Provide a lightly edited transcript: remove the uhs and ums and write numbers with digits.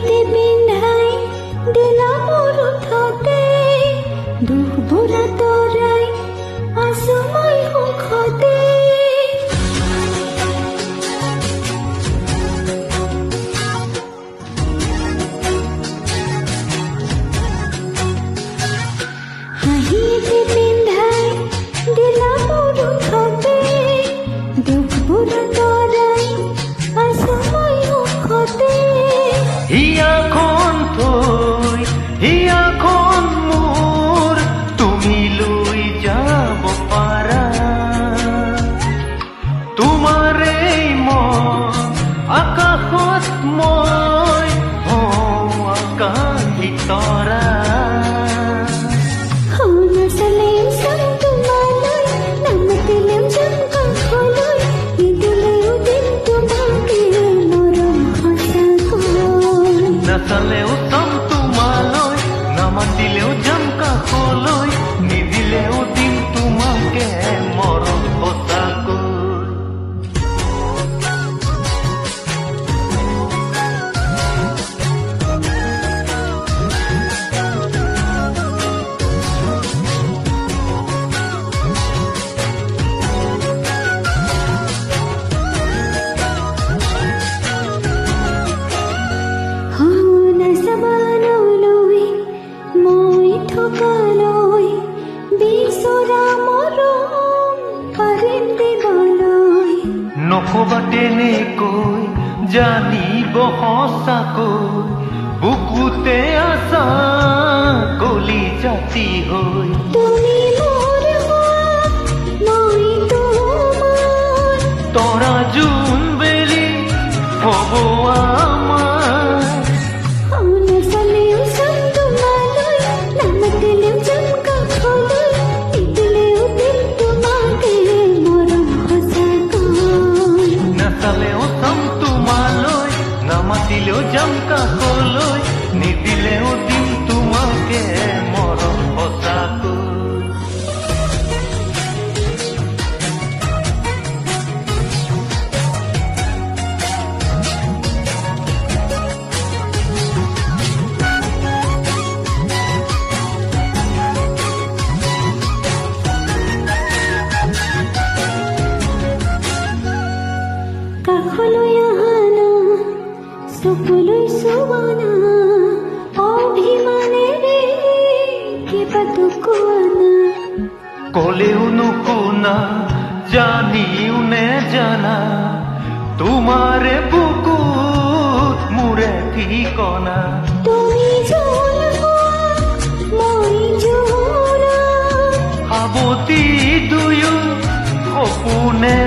হাঁহিতে পিন্ধাই দিলা মোৰ ওঠতে দুখবোৰা তৰাই আছো মই সুখতে হাঁহিতে পিন্ধাই দিলা মোৰ ওঠতে দুখবোৰা তৰাই আছো মই সুখতে হিয়াখন থৈ হিয়াখন মোৰ তুমি লৈ যাব পাৰা তোমাৰেই মন আকাশত মই আকাশী তৰা নাচালেও চাম তোমালৈ নামাতিলেও যাম কাষলৈ নিদিলেও দিম তোমাকে মৰম সঁচাকৈ নাচালেও চাম তোমালৈ নামাতিলেও যাম কাষলৈ নিদিলেও দিম তোমাকে মৰম সঁচাকৈ নাচাবানলৈ মই থকালৈ বিচৰা মৰম পাৰিম দিবলৈ নকবা তেনেকৈ জানিব সঁচাকৈ বুকুতে আছা কলি জাতি হৈ তুমি মোৰ হোৱা মই তোমাৰ তৰা জোন বেলি হ'ব আমাৰ নাচালেও চাম তোমালৈ নামাতিলেও যাম কাষলৈ নিদিলেও দিম তোমাকে মৰম সঁচাকৈ নাচালেও চাম তোমালৈ নামাতিলেও যাম কাষলৈ নিদিলেও দিম তোমাকে মৰম সঁচাকৈ কাষলৈ আহানা চকুলৈ চোৱানা অভিমানেৰে কিবাটো কোৱানা কলেও নুশুনা জানিও নেজানা তোমাৰে বুকুত মোৰে ঠিকনা তুমি জ্বলা মই জ্বলা সাৱতি দুয়ো সপোনে